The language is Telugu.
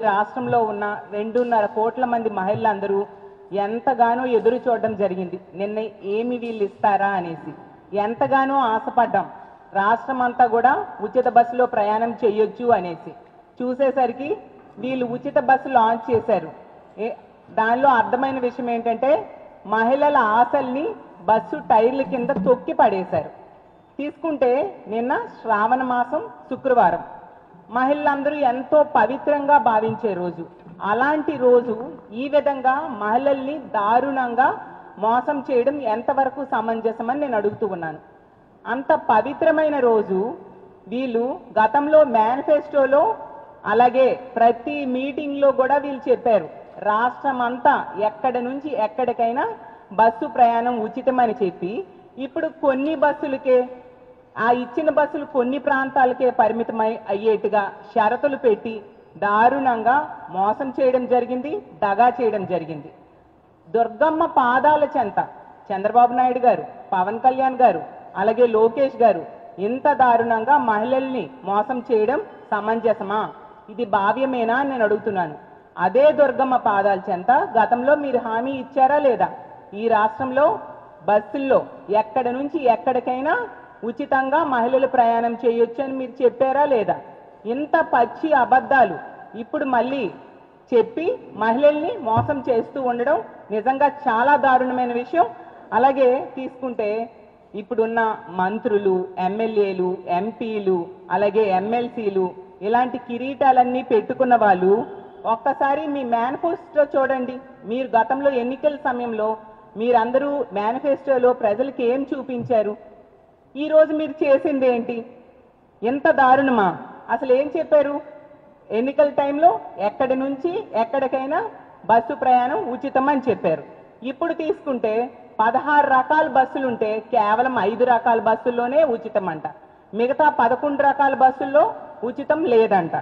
రాష్ట్రంలో ఉన్న 2.5 కోట్ల మంది మహిళలందరూ ఎంతగానో ఎదురు చూడడం జరిగింది. నిన్న ఏమి వీళ్ళు ఇస్తారా అనేసి ఎంతగానో ఆశపడ్డాం. రాష్ట్రం అంతా కూడా ఉచిత బస్సులో ప్రయాణం చేయొచ్చు అనేసి చూసేసరికి వీళ్ళు ఉచిత బస్సు లాంచ్ చేశారు. దానిలో అర్థమైన విషయం ఏంటంటే మహిళల ఆశల్ని బస్సు టైర్ల కింద తొక్కి పడేశారు. తీసుకుంటే నిన్న శ్రావణ మాసం శుక్రవారం మహిళలందరూ ఎంతో పవిత్రంగా భావించే రోజు. అలాంటి రోజు ఈ విధంగా మహిళల్ని దారుణంగా మోసం చేయడం ఎంతవరకు సమంజసమని నేను అడుగుతూ ఉన్నాను. అంత పవిత్రమైన రోజు వీళ్ళు గతంలో మేనిఫెస్టోలో అలాగే ప్రతి మీటింగ్లో కూడా వీళ్ళు చెప్పారు రాష్ట్రం అంతా ఎక్కడి నుంచి ఎక్కడికైనా బస్సు ప్రయాణం ఉచితమని చెప్పి ఇప్పుడు కొన్ని బస్సులకే ఆ ఇచ్చిన బస్సులు కొన్ని ప్రాంతాలకే పరిమితమై అయ్యేట్టుగా షరతులు పెట్టి దారుణంగా మోసం చేయడం జరిగింది, దగా చేయడం జరిగింది. దుర్గమ్మ పాదాల చెంత చంద్రబాబు నాయుడు గారు, పవన్ కళ్యాణ్ గారు అలాగే లోకేష్ గారు ఇంత దారుణంగా మహిళల్ని మోసం చేయడం సమంజసమా? ఇది భావ్యమేనా అని నేను అడుగుతున్నాను. అదే దుర్గమ్మ పాదాల చెంత గతంలో మీరు హామీ ఇచ్చారా లేదా? ఈ రాష్ట్రంలో బస్సుల్లో ఎక్కడి నుంచి ఎక్కడికైనా ఉచితంగా మహిళలు ప్రయాణం చేయొచ్చు అని మీరు చెప్పారా లేదా? ఇంత పచ్చి అబద్ధాలు ఇప్పుడు మళ్ళీ చెప్పి మహిళల్ని మోసం చేస్తూ ఉండడం నిజంగా చాలా దారుణమైన విషయం. అలాగే తీసుకుంటే ఇప్పుడున్న మంత్రులు, ఎమ్మెల్యేలు, ఎంపీలు అలాగే ఎమ్మెల్సీలు ఇలాంటి కిరీటాలన్నీ పెట్టుకున్న వాళ్ళు ఒక్కసారి మీ మేనిఫెస్టో చూడండి. మీరు గతంలో ఎన్నికల సమయంలో మీరందరూ మేనిఫెస్టోలో ప్రజలకు ఏం చూపించారు? ఈరోజు మీరు చేసింది ఏంటి? ఎంత దారుణమా? అసలు ఏం చెప్పారు? ఎన్నికల టైంలో ఎక్కడి నుంచి ఎక్కడికైనా బస్సు ప్రయాణం ఉచితం అని చెప్పారు. ఇప్పుడు తీసుకుంటే 16 రకాల బస్సులుంటే కేవలం 5 రకాల బస్సుల్లోనే ఉచితం అంట. మిగతా 11 రకాల బస్సుల్లో ఉచితం లేదంట.